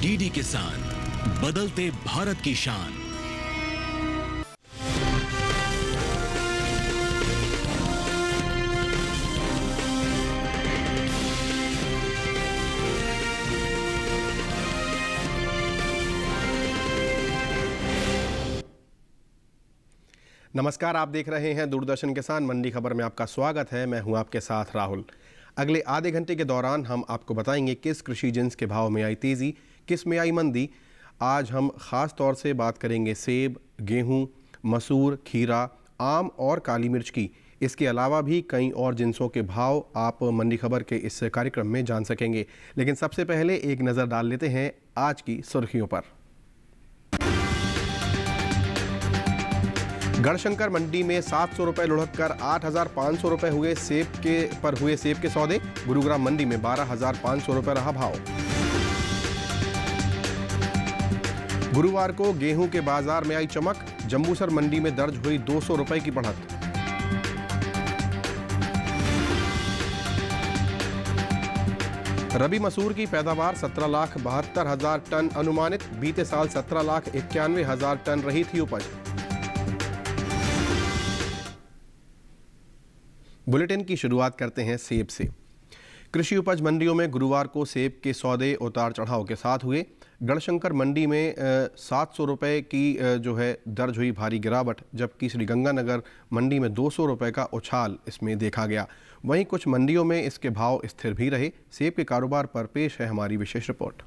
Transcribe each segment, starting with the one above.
DD किसान, बदलते भारत की शान। नमस्कार, आप देख रहे हैं दूरदर्शन किसान। मंडी खबर में आपका स्वागत है। मैं हूं आपके साथ राहुल। अगले आधे घंटे के दौरान हम आपको बताएंगे किस कृषि जिन्स के भाव में आई तेज़ी, किस में आई मंदी। आज हम ख़ास तौर से बात करेंगे सेब, गेहूं, मसूर, खीरा, आम और काली मिर्च की। इसके अलावा भी कई और जिन्सों के भाव आप मंडी खबर के इस कार्यक्रम में जान सकेंगे। लेकिन सबसे पहले एक नज़र डाल लेते हैं आज की सुर्खियों पर। गढ़शंकर मंडी में 700 रुपये लुढ़क कर 8,500 रुपये हुए सेब के सौदे। गुरुग्राम मंडी में 12,500 रुपये रहा भाव। गुरुवार को गेहूं के बाजार में आई चमक। जंबूसर मंडी में दर्ज हुई 200 रुपये की बढ़त। रबी मसूर की पैदावार 17,72,000 टन अनुमानित। बीते साल 17,91,000 टन रही थी उपज। बुलेटिन की शुरुआत करते हैं सेब से। कृषि उपज मंडियों में गुरुवार को सेब के सौदे उतार चढ़ाव के साथ हुए। गढ़शंकर मंडी में 700 रुपये की दर्ज हुई भारी गिरावट, जबकि श्रीगंगानगर मंडी में 200 रुपये का उछाल इसमें देखा गया। वहीं कुछ मंडियों में इसके भाव स्थिर भी रहे। सेब के कारोबार पर पेश है हमारी विशेष रिपोर्ट।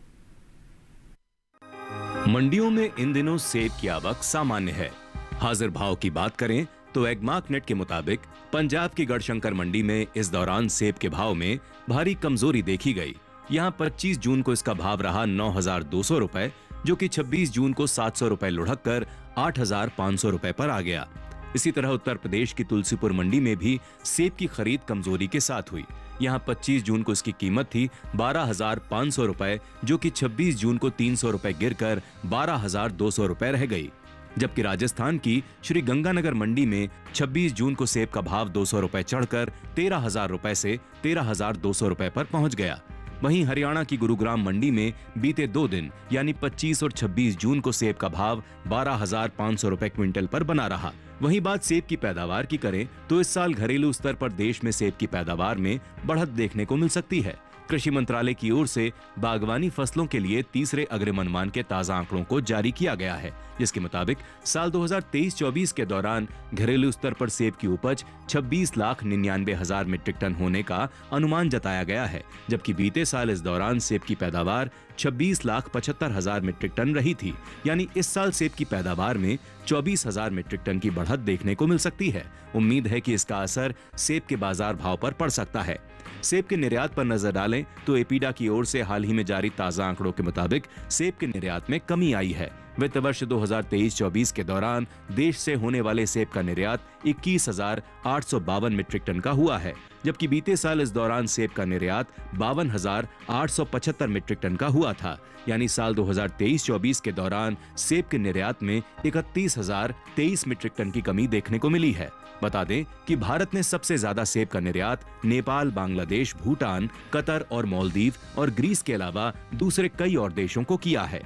मंडियों में इन दिनों सेब की आवक सामान्य है। हाजिर भाव की बात करें तो एग्मार्कनेट के मुताबिक पंजाब की गढ़शंकर मंडी में इस दौरान सेब के भाव में भारी कमजोरी देखी गई। यहां 25 जून को इसका भाव रहा 9,200 रुपए, जो कि 26 जून को 700 रुपए लुढ़क कर 8,500 रुपए पर आ गया। इसी तरह उत्तर प्रदेश की तुलसीपुर मंडी में भी सेब की खरीद कमजोरी के साथ हुई। यहां 25 जून को इसकी कीमत थी 12,500 रुपए, जो कि 26 जून को 300 रुपए गिरकर 12,200 रुपए रह गई। जबकि राजस्थान की श्री गंगानगर मंडी में 26 जून को सेब का भाव 200 रुपए चढ़कर 13,000 रुपए से 13,200 रुपए पर पहुंच गया। वहीं हरियाणा की गुरुग्राम मंडी में बीते 2 दिन यानी 25 और 26 जून को सेब का भाव 12,500 रुपए क्विंटल पर बना रहा। वहीं बात सेब की पैदावार की करें तो इस साल घरेलू स्तर पर देश में सेब की पैदावार में बढ़त देखने को मिल सकती है। कृषि मंत्रालय की ओर से बागवानी फसलों के लिए तीसरे अग्रिम अनुमान के ताजा आंकड़ों को जारी किया गया है, जिसके मुताबिक साल 2023-24 के दौरान घरेलू स्तर पर सेब की उपज 26,99,000 मीट्रिक टन होने का अनुमान जताया गया है, जबकि बीते साल इस दौरान सेब की पैदावार 26,75,000 मीट्रिक टन रही थी। यानी इस साल सेब की पैदावार में 24,000 मीट्रिक टन की बढ़त देखने को मिल सकती है। उम्मीद है कि इसका असर सेब के बाजार भाव पर पड़ सकता है। सेब के निर्यात पर नजर डालें तो एपीडा की ओर से हाल ही में जारी ताजा आंकड़ों के मुताबिक सेब के निर्यात में कमी आई है। वित्त वर्ष 2023-24 के दौरान देश से होने वाले सेब का निर्यात 21,852 मीट्रिक टन का हुआ है, जबकि बीते साल इस दौरान सेब का निर्यात 52,875 मीट्रिक टन का हुआ था। यानी साल 2023-24 के दौरान सेब के निर्यात में 31,023 मीट्रिक टन की कमी देखने को मिली है। बता दें कि भारत ने सबसे ज्यादा सेब का निर्यात नेपाल, बांग्लादेश, भूटान, कतर और मालदीव और ग्रीस के अलावा दूसरे कई और देशों को किया है।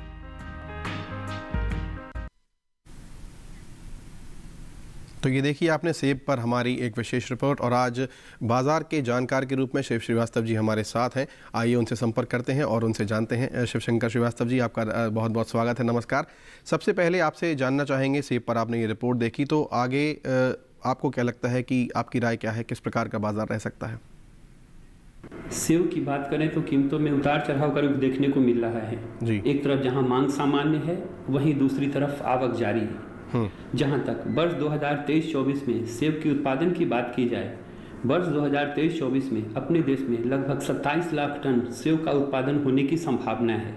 तो ये देखिए आपने सेब पर हमारी एक विशेष रिपोर्ट। और आज बाजार के जानकार के रूप में शिव श्रीवास्तव जी हमारे साथ हैं। आइए उनसे संपर्क करते हैं और उनसे जानते हैं। शिवशंकर श्रीवास्तव जी, आपका बहुत बहुत स्वागत है। नमस्कार। सबसे पहले आपसे जानना चाहेंगे, सेब पर आपने ये रिपोर्ट देखी तो आगे आपको क्या लगता है कि आपकी राय क्या है, किस प्रकार का बाजार रह सकता है? सेब की बात करें तो कीमतों में उतार चढ़ाव का रुख देखने को मिल रहा है जी। एक तरफ जहां मांग सामान्य है, वहीं दूसरी तरफ आवक जारी है। जहां तक वर्ष 2023-24 में सेब के उत्पादन की बात की जाए, वर्ष 2023-24 में अपने देश में लगभग 27 लाख टन सेब का उत्पादन होने की संभावना है।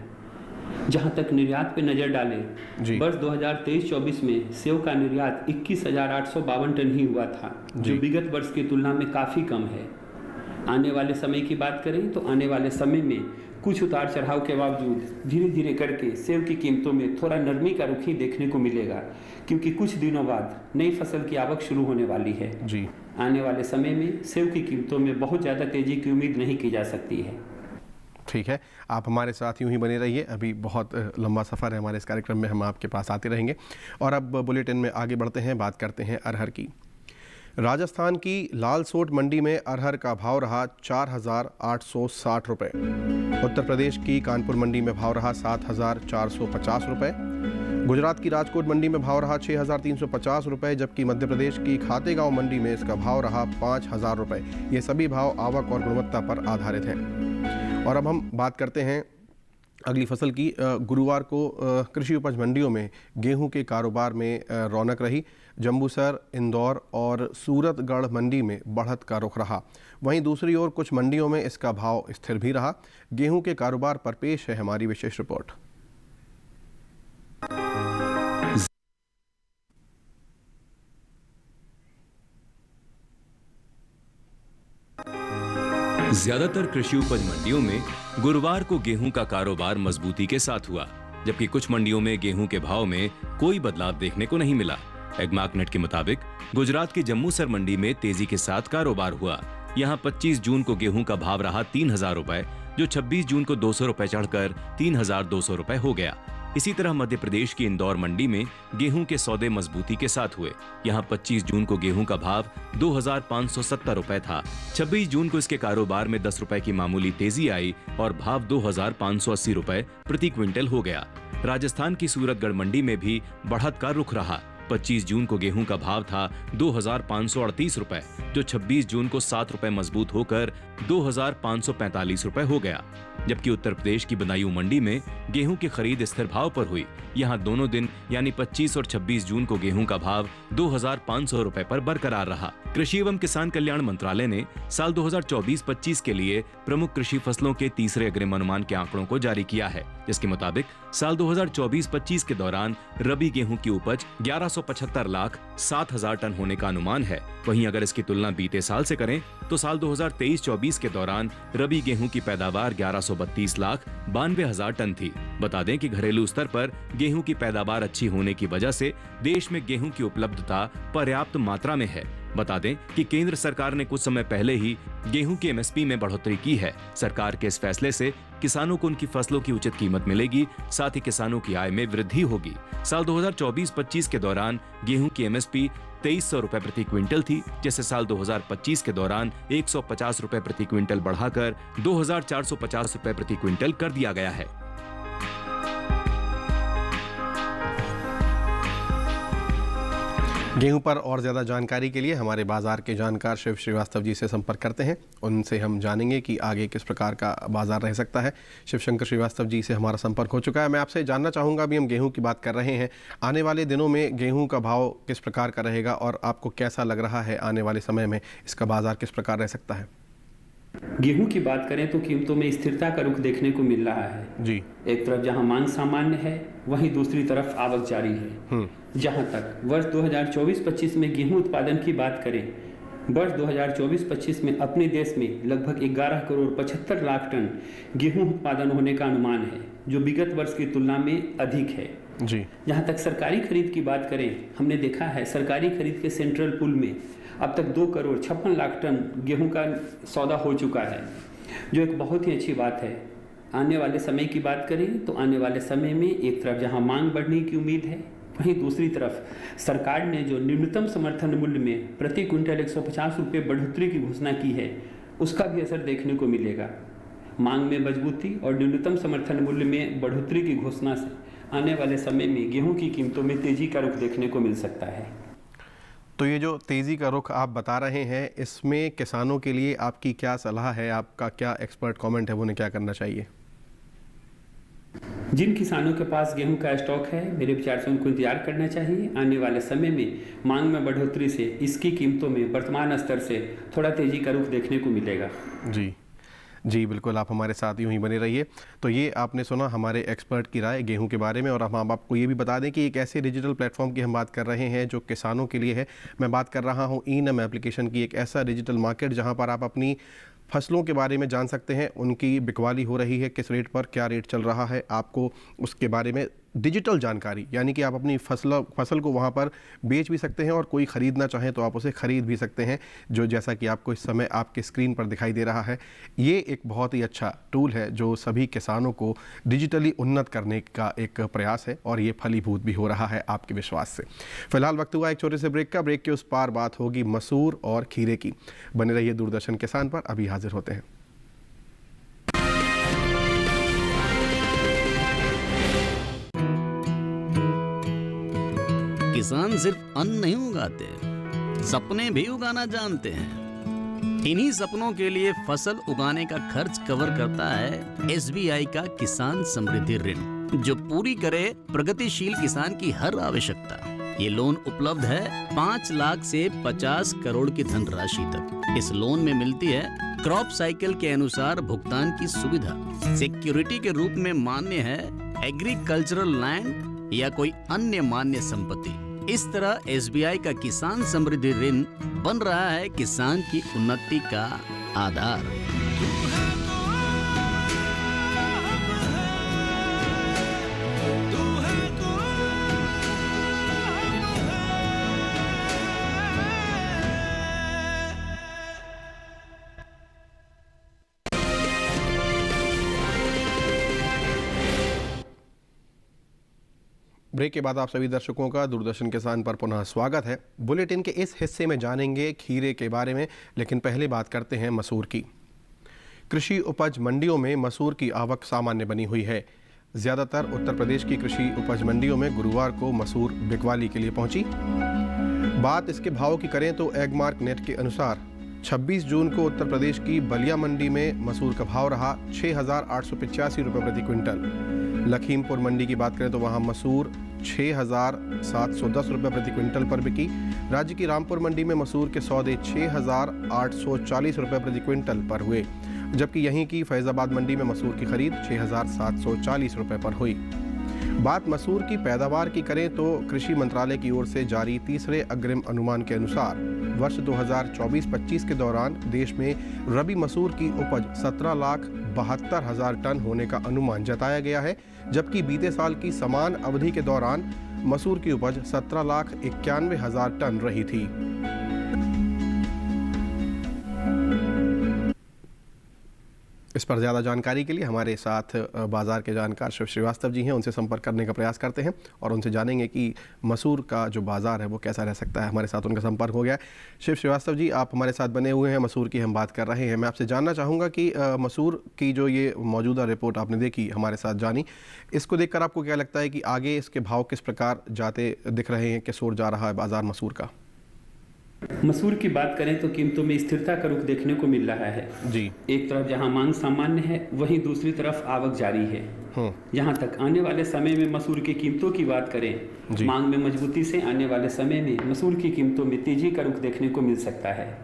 जहां तक निर्यात पे नजर डालें, वर्ष 2023-24 में सेब का निर्यात 21,852 टन ही हुआ था, जो विगत वर्ष की तुलना में काफी कम है। आने वाले समय की बात करें तो आने वाले समय में कुछ उतार चढ़ाव के बावजूद धीरे धीरे करके सेब की कीमतों में थोड़ा नरमी का रुख ही देखने को मिलेगा, क्योंकि कुछ दिनों बाद नई फसल की आवक शुरू होने वाली है जी। आने वाले समय में सेब की कीमतों में बहुत ज़्यादा तेजी की उम्मीद नहीं की जा सकती है। ठीक है, आप हमारे साथ यूं ही बने रहिए, अभी बहुत लंबा सफ़र है हमारे इस कार्यक्रम में, हम आपके पास आते रहेंगे। और अब बुलेटिन में आगे बढ़ते हैं, बात करते हैं अरहर की। राजस्थान की लालसोट मंडी में अरहर का भाव रहा 4,860 रुपये। उत्तर प्रदेश की कानपुर मंडी में भाव रहा 7,450 रुपये। गुजरात की राजकोट मंडी में भाव रहा 6,350 रुपये, जबकि मध्य प्रदेश की खातेगांव मंडी में इसका भाव रहा 5,000 रुपये। ये सभी भाव आवक और गुणवत्ता पर आधारित हैं। और अब हम बात करते हैं अगली फसल की। गुरुवार को कृषि उपज मंडियों में गेहूं के कारोबार में रौनक रही। जम्बूसर, इंदौर और सूरतगढ़ मंडी में बढ़त का रुख रहा। वहीं दूसरी ओर कुछ मंडियों में इसका भाव स्थिर भी रहा। गेहूं के कारोबार पर पेश है हमारी विशेष रिपोर्ट। ज्यादातर कृषि उपज मंडियों में गुरुवार को गेहूं का कारोबार मजबूती के साथ हुआ, जबकि कुछ मंडियों में गेहूं के भाव में कोई बदलाव देखने को नहीं मिला। एग्मार्कनेट के मुताबिक गुजरात की जम्मूसर मंडी में तेजी के साथ कारोबार हुआ। यहां 25 जून को गेहूं का भाव रहा 3,000 रुपए, जो 26 जून को 200 रुपए चढ़कर 3,200 रुपए हो गया। इसी तरह मध्य प्रदेश की इंदौर मंडी में गेहूं के सौदे मजबूती के साथ हुए। यहां 25 जून को गेहूं का भाव 2,570 रुपए था। 26 जून को इसके कारोबार में 10 रुपए की मामूली तेजी आई और भाव 2,580 रुपए प्रति क्विंटल हो गया। राजस्थान की सूरतगढ़ मंडी में भी बढ़त का रुख रहा। 25 जून को गेहूं का भाव था 2,538 रुपए, जो 26 जून को 7 रुपए मजबूत होकर 2,545 रुपए हो गया। जबकि उत्तर प्रदेश की बदायूं मंडी में गेहूं की खरीद स्थिर भाव पर हुई। यहां दोनों दिन यानी 25 और 26 जून को गेहूं का भाव 2,500 रुपए पर बरकरार रहा। कृषि एवं किसान कल्याण मंत्रालय ने साल 2024-25 के लिए प्रमुख कृषि फसलों के तीसरे अग्रिम अनुमान के आंकड़ों को जारी किया है, जिसके मुताबिक साल 2024-25 के दौरान रबी गेहूं की उपज 1175,07,000 टन होने का अनुमान है। वहीं अगर इसकी तुलना बीते साल से करें तो साल 2023-24 के दौरान रबी गेहूं की पैदावार 1132,92,000 टन थी। बता दें कि घरेलू स्तर पर गेहूं की पैदावार अच्छी होने की वजह से देश में गेहूं की उपलब्धता पर्याप्त मात्रा में है। बता दें कि केंद्र सरकार ने कुछ समय पहले ही गेहूं की एमएसपी में बढ़ोतरी की है। सरकार के इस फैसले से किसानों को उनकी फसलों की उचित कीमत मिलेगी, साथ ही किसानों की आय में वृद्धि होगी। साल 2024-25 के दौरान गेहूं की एमएसपी 2,300 रुपए प्रति क्विंटल थी, जिसे साल 2025 के दौरान 150 रुपए प्रति क्विंटल बढ़ाकर 2,450 रुपए प्रति क्विंटल कर दिया गया है। गेहूं पर और ज़्यादा जानकारी के लिए हमारे बाजार के जानकार शिव श्रीवास्तव जी से संपर्क करते हैं। उनसे हम जानेंगे कि आगे किस प्रकार का बाजार रह सकता है। शिव शंकर श्रीवास्तव जी से हमारा संपर्क हो चुका है। मैं आपसे जानना चाहूँगा, अभी हम गेहूं की बात कर रहे हैं, आने वाले दिनों में गेहूं का भाव किस प्रकार का रहेगा और आपको कैसा लग रहा है आने वाले समय में इसका बाजार किस प्रकार रह सकता है? गेहूं की बात करें तो कीमतों में स्थिरता का रुख देखने को मिल रहा है जी। एक तरफ जहां मांग सामान्य है, वहीं दूसरी तरफ आवक जारी है। जहां तक वर्ष 2024-25 में गेहूं उत्पादन की बात करें, वर्ष 2024-25 में अपने देश में लगभग 11 करोड़ 75 लाख टन गेहूं उत्पादन होने का अनुमान है, जो विगत वर्ष की तुलना में अधिक है जी। जहां तक सरकारी खरीद की बात करें, हमने देखा है सरकारी खरीद के सेंट्रल पूल में अब तक 2 करोड़ 56 लाख टन गेहूं का सौदा हो चुका है, जो एक बहुत ही अच्छी बात है। आने वाले समय की बात करें तो आने वाले समय में एक तरफ जहां मांग बढ़ने की उम्मीद है, वहीं दूसरी तरफ सरकार ने जो न्यूनतम समर्थन मूल्य में प्रति क्विंटल 150 रुपये बढ़ोतरी की घोषणा की है, उसका भी असर देखने को मिलेगा। मांग में मजबूती और न्यूनतम समर्थन मूल्य में बढ़ोतरी की घोषणा से आने वाले समय में गेहूं की कीमतों में तेजी का रुख देखने को मिल सकता है। तो ये जो तेज़ी का रुख आप बता रहे हैं, इसमें किसानों के लिए आपकी क्या सलाह है, आपका क्या एक्सपर्ट कमेंट है, उन्हें क्या करना चाहिए? जिन किसानों के पास गेहूं का स्टॉक है, मेरे विचार से उनको इंतजार करना चाहिए। आने वाले समय में मांग में बढ़ोतरी से इसकी कीमतों में वर्तमान स्तर से थोड़ा तेजी का रुख देखने को मिलेगा। जी जी, बिल्कुल, आप हमारे साथ यूं ही बने रहिए। तो ये आपने सुना हमारे एक्सपर्ट की राय गेहूं के बारे में, और हम आपको ये भी बता दें कि एक ऐसे डिजिटल प्लेटफॉर्म की हम बात कर रहे हैं जो किसानों के लिए है। मैं बात कर रहा हूं ई-नम एप्लीकेशन की, एक ऐसा डिजिटल मार्केट जहां पर आप अपनी फसलों के बारे में जान सकते हैं, उनकी बिकवाली हो रही है, किस रेट पर क्या रेट चल रहा है, आपको उसके बारे में डिजिटल जानकारी, यानी कि आप अपनी फसल को वहाँ पर बेच भी सकते हैं और कोई ख़रीदना चाहें तो आप उसे ख़रीद भी सकते हैं, जो जैसा कि आपको इस समय आपके स्क्रीन पर दिखाई दे रहा है। ये एक बहुत ही अच्छा टूल है जो सभी किसानों को डिजिटली उन्नत करने का एक प्रयास है और ये फलीभूत भी हो रहा है आपके विश्वास से। फिलहाल वक्त हुआ एक छोटे से ब्रेक का। ब्रेक के उस पार बात होगी मसूर और खीरे की। बने रहिए दूरदर्शन किसान पर, अभी हाजिर होते हैं। किसान सिर्फ अन्न नहीं उगाते, सपने भी उगाना जानते हैं। इन्हीं सपनों के लिए फसल उगाने का खर्च कवर करता है SBI का किसान समृद्धि ऋण, जो पूरी करे प्रगतिशील किसान की हर आवश्यकता। ये लोन उपलब्ध है 5 लाख से 50 करोड़ की धनराशि तक। इस लोन में मिलती है क्रॉप साइकिल के अनुसार भुगतान की सुविधा। सिक्योरिटी के रूप में मान्य है एग्रीकल्चरल लैंड या कोई अन्य मान्य संपत्ति। इस तरह SBI का किसान समृद्धि ऋण बन रहा है किसान की उन्नति का आधार। ब्रेक के बाद आप सभी दर्शकों का दूरदर्शन किसान पर पुनः स्वागत है। बुलेटिन के इस हिस्से में जानेंगे खीरे के बारे में, लेकिन पहले बात करते हैं मसूर की। कृषि उपज मंडियों में मसूर की आवक सामान्य बनी हुई है। ज़्यादातर उत्तर प्रदेश की कृषि उपज मंडियों में गुरुवार को मसूर बिकवाली के लिए पहुंची। बात इसके भाव की करें तो एगमार्क नेट के अनुसार 26 जून को उत्तर प्रदेश की बलिया मंडी में मसूर का भाव रहा 6,885 रुपये प्रति क्विंटल। लखीमपुर मंडी की बात करें तो वहां मसूर 6,710 रुपये प्रति क्विंटल पर बिकी। राज्य की रामपुर मंडी में मसूर के सौदे 6,840 रुपये प्रति क्विंटल पर हुए, जबकि यहीं की फैजाबाद मंडी में मसूर की खरीद 6,740 रुपये पर हुई। बात मसूर की पैदावार की करें तो कृषि मंत्रालय की ओर से जारी तीसरे अग्रिम अनुमान के अनुसार वर्ष 2024-25 के दौरान देश में रबी मसूर की उपज 17,72,000 टन होने का अनुमान जताया गया है, जबकि बीते साल की समान अवधि के दौरान मसूर की उपज 17,91,000 टन रही थी। इस पर ज़्यादा जानकारी के लिए हमारे साथ बाज़ार के जानकार शिव श्रीवास्तव जी हैं, उनसे संपर्क करने का प्रयास करते हैं और उनसे जानेंगे कि मसूर का जो बाज़ार है वो कैसा रह सकता है। हमारे साथ उनका संपर्क हो गया है। शिव श्रीवास्तव जी, आप हमारे साथ बने हुए हैं, मसूर की हम बात कर रहे हैं। मैं आपसे जानना चाहूँगा कि मसूर की जो ये मौजूदा रिपोर्ट आपने देखी, हमारे साथ जानी, इसको देखकर आपको क्या लगता है कि आगे इसके भाव किस प्रकार जाते दिख रहे हैं, किस ओर जा रहा है बाज़ार मसूर का? मसूर की बात करें तो कीमतों में स्थिरता का रुख देखने को मिल रहा है जी। एक तरफ जहां मांग सामान्य है, वहीं दूसरी तरफ आवक जारी है। जहां तक आने वाले समय में मसूर की कीमतों की बात करें, मांग में मजबूती से आने वाले समय में मसूर की कीमतों में तेजी का रुख देखने को मिल सकता है।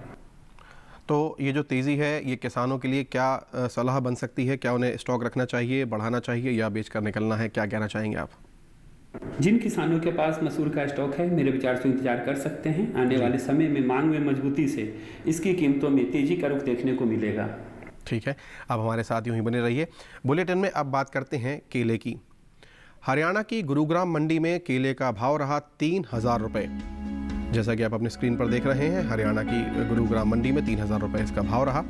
तो ये जो तेज़ी है, ये किसानों के लिए क्या सलाह बन सकती है? क्या उन्हें स्टॉक रखना चाहिए, बढ़ाना चाहिए या बेच कर निकलना है? क्या कहना चाहेंगे आप? जिन किसानों के पास मसूर का स्टॉक है, मेरे विचार से इंतजार कर सकते हैं। आने वाले समय में मांग में मजबूती से इसकी कीमतों में तेजी का रुख देखने को मिलेगा। ठीक है, अब हमारे साथ यूं ही बने रहिए। बुलेटिन में अब बात करते हैं केले की। हरियाणा की गुरुग्राम मंडी में केले का भाव रहा 3,000 रुपये। जैसा कि आप अपने स्क्रीन पर देख रहे हैं, हरियाणा की गुरुग्राम मंडी में 3,000 रुपये इसका भाव रहा।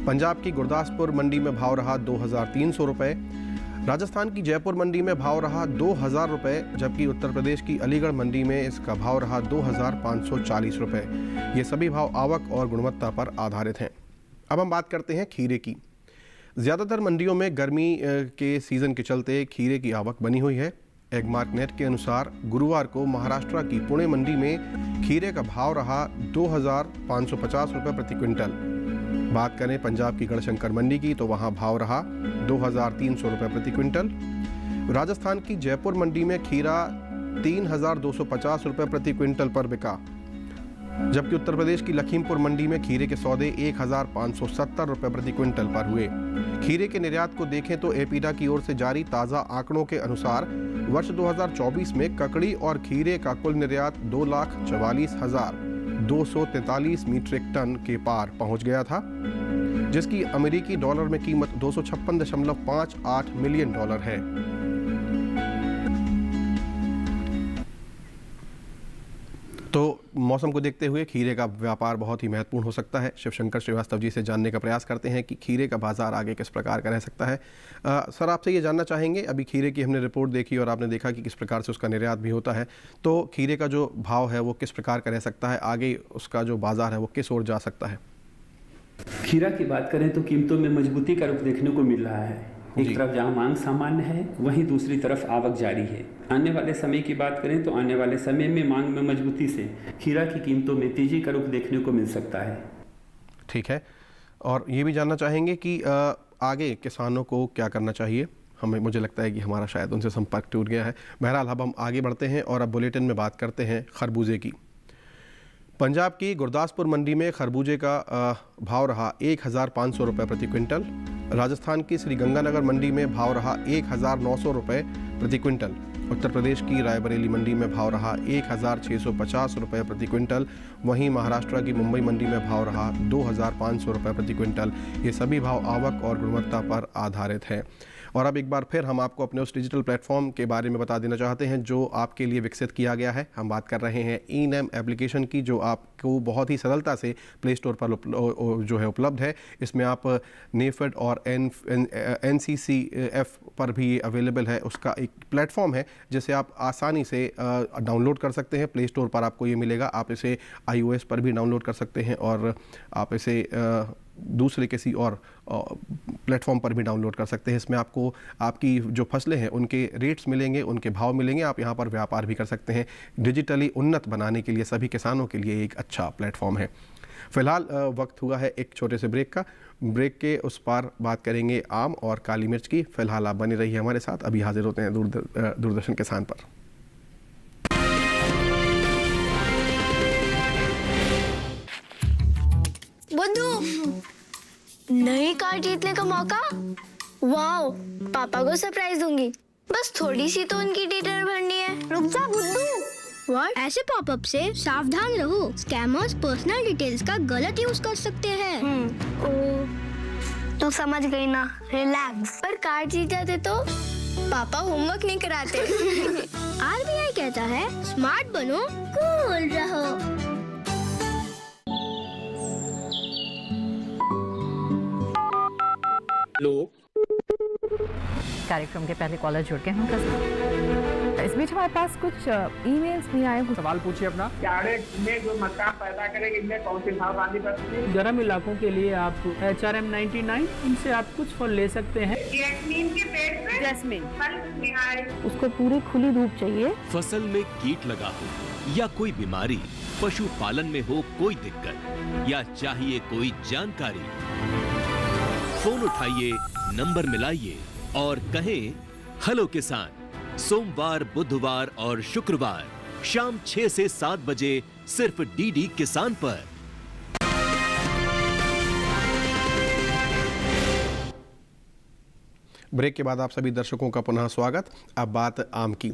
पंजाब की गुरदासपुर मंडी में भाव रहा 2,300 रुपये। राजस्थान की जयपुर मंडी में भाव रहा 2,000 रुपये, जबकि उत्तर प्रदेश की अलीगढ़ मंडी में इसका भाव रहा 2,540 रुपये। ये सभी भाव आवक और गुणवत्ता पर आधारित हैं। अब हम बात करते हैं खीरे की। ज़्यादातर मंडियों में गर्मी के सीज़न के चलते खीरे की आवक बनी हुई है। एगमार्क नेट के अनुसार गुरुवार को महाराष्ट्र की पुणे मंडी में खीरे का भाव रहा 2,550 रुपये प्रति क्विंटल। बात करें पंजाब की गढ़शंकर मंडी की तो वहां भाव रहा 2,300 रुपये प्रति क्विंटल। राजस्थान की जयपुर मंडी में खीरा 3,250 रुपये प्रति क्विंटल पर बिका, जबकि उत्तर प्रदेश की लखीमपुर मंडी में खीरे के सौदे 1,570 रुपये प्रति क्विंटल पर हुए। खीरे के निर्यात को देखें तो एपीडा की ओर से जारी ताज़ा आंकड़ों के अनुसार वर्ष 2024 में ककड़ी और खीरे का कुल निर्यात 2,44,243 मीट्रिक टन के पार पहुंच गया था, जिसकी अमेरिकी डॉलर में कीमत $256.58 मिलियन है। मौसम को देखते हुए खीरे का व्यापार बहुत ही महत्वपूर्ण हो सकता है। शिवशंकर श्रीवास्तव जी से जानने का प्रयास करते हैं कि खीरे का बाजार आगे किस प्रकार का रह सकता है। सर, आपसे ये जानना चाहेंगे, अभी खीरे की हमने रिपोर्ट देखी और आपने देखा कि किस प्रकार से उसका निर्यात भी होता है, तो खीरे का जो भाव है वो किस प्रकार का रह सकता है, आगे उसका जो बाजार है वो किस ओर जा सकता है? खीरा की बात करें तो कीमतों में मजबूती का रुख देखने को मिल रहा है। एक तरफ जहां मांग सामान्य है, वहीं दूसरी तरफ आवक जारी है। आने वाले समय की बात करें तो आने वाले समय में मांग में मजबूती से खीरा की कीमतों में तेजी का रुख देखने को मिल सकता है। ठीक है, और ये भी जानना चाहेंगे कि आगे किसानों को क्या करना चाहिए? मुझे लगता है कि हमारा शायद उनसे संपर्क टूट गया है। बहरहाल अब हम आगे बढ़ते हैं और अब बुलेटिन में बात करते हैं खरबूजे की। पंजाब की गुरदासपुर मंडी में खरबूजे का भाव रहा 1,500 रुपये प्रति क्विंटल। राजस्थान की श्रीगंगानगर मंडी में भाव रहा 1,900 रुपये प्रति क्विंटल। उत्तर प्रदेश की रायबरेली मंडी में भाव रहा 1,650 रुपये प्रति क्विंटल। वहीं महाराष्ट्र की मुंबई मंडी में भाव रहा 2,500 रुपये प्रति क्विंटल। ये सभी भाव आवक और गुणवत्ता पर आधारित हैं। और अब एक बार फिर हम आपको अपने उस डिजिटल प्लेटफॉर्म के बारे में बता देना चाहते हैं जो आपके लिए विकसित किया गया है। हम बात कर रहे हैं ई-नैम एप्लीकेशन की, जो आपको बहुत ही सरलता से प्ले स्टोर पर जो है उपलब्ध है। इसमें आप नेफेड और NCCF पर भी अवेलेबल है। उसका एक प्लेटफॉर्म है जिसे आप आसानी से डाउनलोड कर सकते हैं। प्ले स्टोर पर आपको ये मिलेगा। आप इसे iOS पर भी डाउनलोड कर सकते हैं और आप इसे दूसरे किसी और प्लेटफॉर्म पर भी डाउनलोड कर सकते हैं। इसमें आपको आपकी जो फसलें हैं उनके रेट्स मिलेंगे, उनके भाव मिलेंगे। आप यहाँ पर व्यापार भी कर सकते हैं। डिजिटली उन्नत बनाने के लिए सभी किसानों के लिए एक अच्छा प्लेटफॉर्म है। फिलहाल वक्त हुआ है एक छोटे से ब्रेक का। ब्रेक के उस पार बात करेंगे आम और काली मिर्च की। फिलहाल आप बने रहिए हमारे साथ। अभी हाजिर होते हैं दूरदर्शन किसान पर। बुद्धू, नई कार जीतने का मौका। वाओ, पापा को सरप्राइज दूंगी। बस थोड़ी सी तो उनकी डिटेल भरनी है। रुक जा बुद्धू। व्हाट? ऐसे पॉपअप से सावधान रहो। स्कैमर्स पर्सनल डिटेल्स का गलत यूज कर सकते हैं। ओ, तू समझ गई ना, रिलैक्स। पर कार जीत जाते तो पापा होमवर्क नहीं कराते। RBI कहता है स्मार्ट बनो, कूल रहो। कार्यक्रम के पहले कॉलर जुड़ के हम इस बीच हमारे पास कुछ ईमेल्स भी आए। सवाल पूछिए अपना। कैरेट में जो मक्का पैदा करेंगे, इनमें कौन सी भाव आनी पड़ती है? गर्म इलाकों के लिए आप HRM99 इनसे आप कुछ फल ले सकते हैं। जैस्मीन के पेड़ पे जैस्मीन, फल निहाय। उसको पूरी खुली धूप चाहिए। फसल में कीट लगा हो या कोई बीमारी, पशुपालन में हो कोई दिक्कत या चाहिए कोई जानकारी, फोन उठाइए, नंबर मिलाइए और कहें हेलो किसान। सोमवार, बुधवार और शुक्रवार शाम 6 से 7 बजे सिर्फ DD किसान पर। ब्रेक के बाद आप सभी दर्शकों का पुनः स्वागत। अब बात आम की।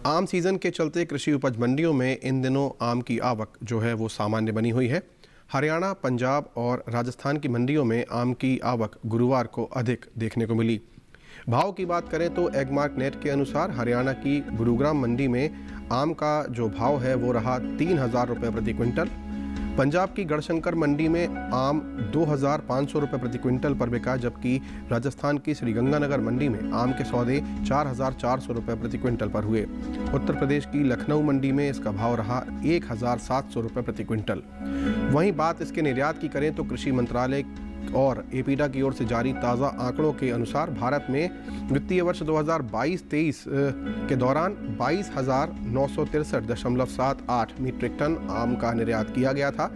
आम सीजन के चलते कृषि उपज मंडियों में इन दिनों आम की आवक जो है वो सामान्य बनी हुई है। हरियाणा, पंजाब और राजस्थान की मंडियों में आम की आवक गुरुवार को अधिक देखने को मिली। भाव की बात करें तो एगमार्क नेट के अनुसार हरियाणा की गुरुग्राम मंडी में आम का जो भाव है वो रहा 3,000 रुपये प्रति क्विंटल। पंजाब की गढ़शंकर मंडी में आम 2,500 रुपये प्रति क्विंटल पर बिका, जबकि राजस्थान की श्रीगंगानगर मंडी में आम के सौदे 4,400 रुपये प्रति क्विंटल पर हुए। उत्तर प्रदेश की लखनऊ मंडी में इसका भाव रहा 1,700 रुपये प्रति क्विंटल। वहीं बात इसके निर्यात की करें तो कृषि मंत्रालय और एपीडा की ओर से जारी ताज़ा आंकड़ों के अनुसार भारत में वित्तीय वर्ष 2022-23 के दौरान 22,963.78 मीट्रिक टन आम का निर्यात किया गया था,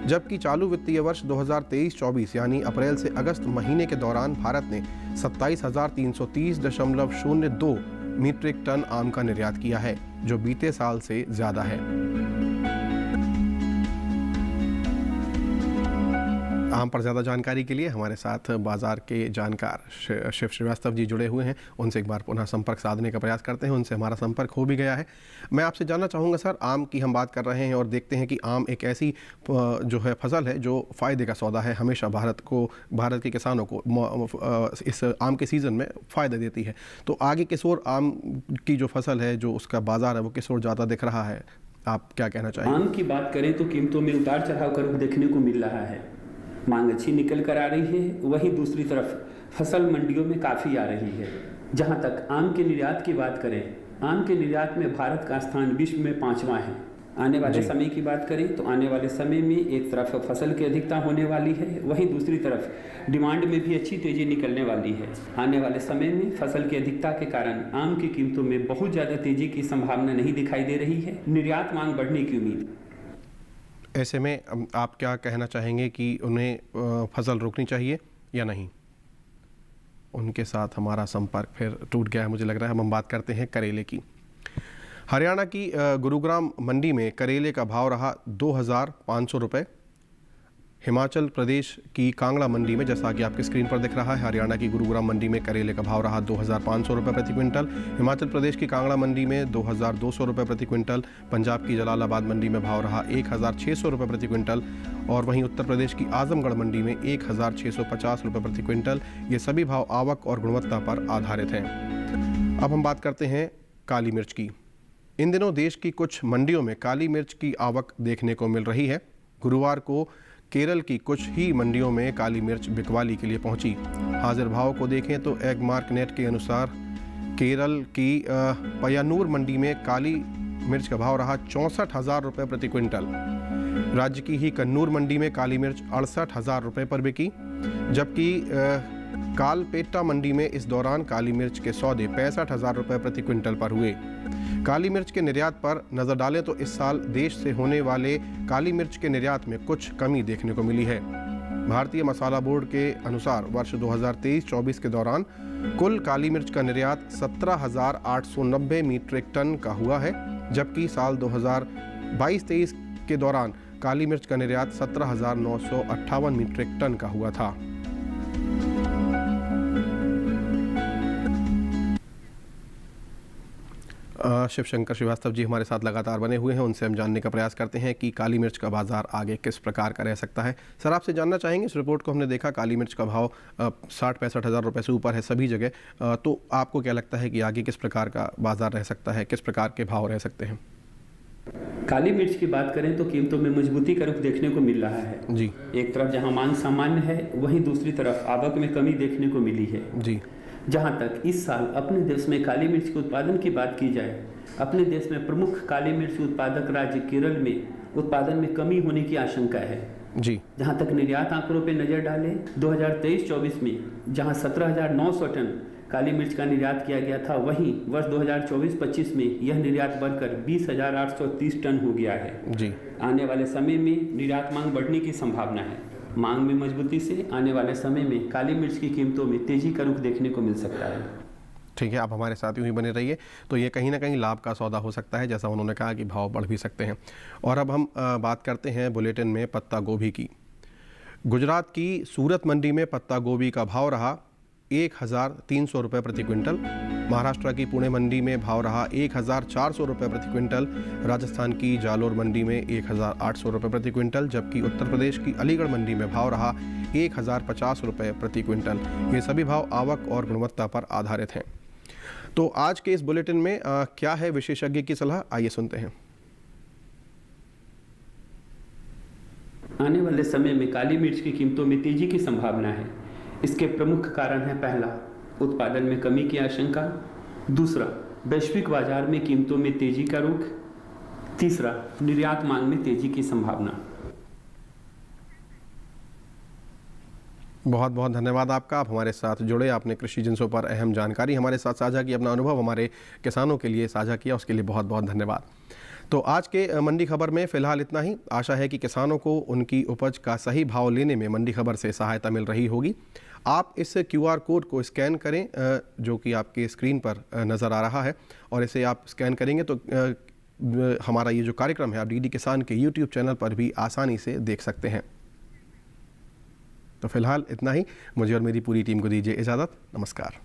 जबकि चालू वित्तीय वर्ष 2023-24 यानी अप्रैल से अगस्त महीने के दौरान भारत ने 27,330.02 मीट्रिक टन आम का निर्यात किया है, जो बीते साल से ज़्यादा है। आम पर ज़्यादा जानकारी के लिए हमारे साथ बाज़ार के जानकार शिव श्रीवास्तव जी जुड़े हुए हैं। उनसे एक बार पुनः संपर्क साधने का प्रयास करते हैं। उनसे हमारा संपर्क हो भी गया है। मैं आपसे जानना चाहूँगा सर, आम की हम बात कर रहे हैं और देखते हैं कि आम एक ऐसी जो है फसल है जो फ़ायदे का सौदा है, हमेशा भारत के किसानों को इस आम के सीज़न में फ़ायदा देती है। तो आगे किस ओर आम की जो फसल है, जो उसका बाज़ार है, वो किस ओर ज़्यादा दिख रहा है? आप क्या कहना चाहेंगे? आम की बात करें तो कीमतों में उतार चढ़ाव का रुख देखने को मिल रहा है। मांग अच्छी निकल कर आ रही है, वहीं दूसरी तरफ फसल मंडियों में काफ़ी आ रही है। जहां तक आम के निर्यात की बात करें, आम के निर्यात में भारत का स्थान विश्व में 5वां है। आने वाले समय की बात करें तो आने वाले समय में एक तरफ फसल की अधिकता होने वाली है, वहीं दूसरी तरफ डिमांड में भी अच्छी तेजी निकलने वाली है। आने वाले समय में फसल की अधिकता के कारण आम की कीमतों में बहुत ज़्यादा तेजी की संभावना नहीं दिखाई दे रही है। निर्यात मांग बढ़ने की उम्मीद। ऐसे में आप क्या कहना चाहेंगे कि उन्हें फसल रोकनी चाहिए या नहीं? उनके साथ हमारा संपर्क फिर टूट गया है मुझे लग रहा है। हम बात करते हैं करेले की। हरियाणा की गुरुग्राम मंडी में करेले का भाव रहा 2,500 रुपये। हिमाचल प्रदेश की कांगड़ा मंडी में, जैसा कि आपकी स्क्रीन पर दिख रहा है, हरियाणा की गुरुग्राम मंडी में करेले का भाव रहा 2,500 रुपये प्रति क्विंटल। हिमाचल प्रदेश की कांगड़ा मंडी में 2,200 रुपये प्रति क्विंटल। पंजाब की जलालाबाद मंडी में भाव रहा 1,600 रुपये प्रति क्विंटल। और वहीं उत्तर प्रदेश की आजमगढ़ मंडी में 1,650 रुपये प्रति क्विंटल। ये सभी भाव आवक और गुणवत्ता पर आधारित हैं। अब हम बात करते हैं काली मिर्च की। इन दिनों देश की कुछ मंडियों में काली मिर्च की आवक देखने को मिल रही है। गुरुवार को केरल की कुछ ही मंडियों में काली मिर्च बिकवाली के लिए पहुंची। हाजिर भाव को देखें तो एगमार्क नेट के अनुसार केरल की पय्यानूर मंडी में काली मिर्च का भाव रहा 64,000 रुपये प्रति क्विंटल। राज्य की ही कन्नूर मंडी में काली मिर्च 68,000 रुपये पर बिकी, जबकि कालपेट्टा मंडी में इस दौरान काली मिर्च के सौदे 65,000 रुपये प्रति क्विंटल पर हुए। काली मिर्च के निर्यात पर नज़र डालें तो इस साल देश से होने वाले काली मिर्च के निर्यात में कुछ कमी देखने को मिली है। भारतीय मसाला बोर्ड के अनुसार वर्ष 2023-24 के दौरान कुल काली मिर्च का निर्यात 17,890 मीट्रिक टन का हुआ है, जबकि साल 2022-23 के दौरान काली मिर्च का निर्यात 17,958 मीट्रिक टन का हुआ था। शिवशंकर श्रीवास्तव जी हमारे साथ लगातार बने हुए हैं, उनसे हम जानने का प्रयास करते हैं कि काली मिर्च का बाजार आगे किस प्रकार का रह सकता है। सर, आपसे जानना चाहेंगे, इस रिपोर्ट को हमने देखा, काली मिर्च का भाव 60-65 हज़ार रुपये से ऊपर है सभी जगह, तो आपको क्या लगता है कि आगे किस प्रकार का बाजार रह सकता है, किस प्रकार के भाव रह सकते हैं? काली मिर्च की बात करें तो कीमतों में मजबूती का रुख देखने को मिल रहा है जी। एक तरफ जहां मांग सामान्य है, वहीं दूसरी तरफ आवक में कमी देखने को मिली है जी। जहां तक इस साल अपने देश में काली मिर्च के उत्पादन की बात की जाए, अपने देश में प्रमुख काली मिर्च उत्पादक राज्य केरल में उत्पादन में कमी होने की आशंका है जी। जहां तक निर्यात आंकड़ों पर नजर डालें, 2023-24 में जहां 17,900 टन काली मिर्च का निर्यात किया गया था, वहीं वर्ष 2024-25 में यह निर्यात बढ़कर 20,830 टन हो गया है जी। आने वाले समय में निर्यात मांग बढ़ने की संभावना है। मांग में मजबूती से आने वाले समय में काली मिर्च की कीमतों में तेजी का रुख देखने को मिल सकता है। ठीक है, आप हमारे साथ यूँ ही बने रहिए। तो ये कहीं ना कहीं लाभ का सौदा हो सकता है, जैसा उन्होंने कहा कि भाव बढ़ भी सकते हैं। और अब हम बात करते हैं बुलेटिन में पत्ता गोभी की। गुजरात की सूरत मंडी में पत्ता गोभी का भाव रहा 1,300 रुपये प्रति क्विंटल। महाराष्ट्र की पुणे मंडी में भाव रहा 1,400 रुपये प्रति क्विंटल। राजस्थान की जालोर मंडी में 1,800 रुपये प्रति क्विंटल, जबकि उत्तर प्रदेश की अलीगढ़ मंडी में भाव रहा 1,050 रुपये प्रति क्विंटल। ये सभी भाव आवक और गुणवत्ता पर आधारित हैं। तो आज के इस बुलेटिन में क्या है विशेषज्ञ की सलाह, आइए सुनते हैं। आने वाले समय में काली मिर्च की कीमतों में तेजी की संभावना है। इसके प्रमुख कारण है, पहला, उत्पादन में कमी की आशंका, दूसरा, वैश्विक बाजार में कीमतों में तेजी का रुख, तीसरा, निर्यात मांग में तेजी की संभावना। बहुत बहुत धन्यवाद आपका, आप हमारे साथ जुड़े, आपने कृषि जिंसों पर अहम जानकारी हमारे साथ साझा की, अपना अनुभव हमारे किसानों के लिए साझा किया, उसके लिए बहुत बहुत धन्यवाद। तो आज के मंडी खबर में फ़िलहाल इतना ही। आशा है कि किसानों को उनकी उपज का सही भाव लेने में मंडी खबर से सहायता मिल रही होगी। आप इस QR कोड को स्कैन करें जो कि आपके स्क्रीन पर नज़र आ रहा है, और इसे आप स्कैन करेंगे तो हमारा ये जो कार्यक्रम है आप DD किसान के YouTube चैनल पर भी आसानी से देख सकते हैं। तो फिलहाल इतना ही, मुझे और मेरी पूरी टीम को दीजिए इजाज़त। नमस्कार।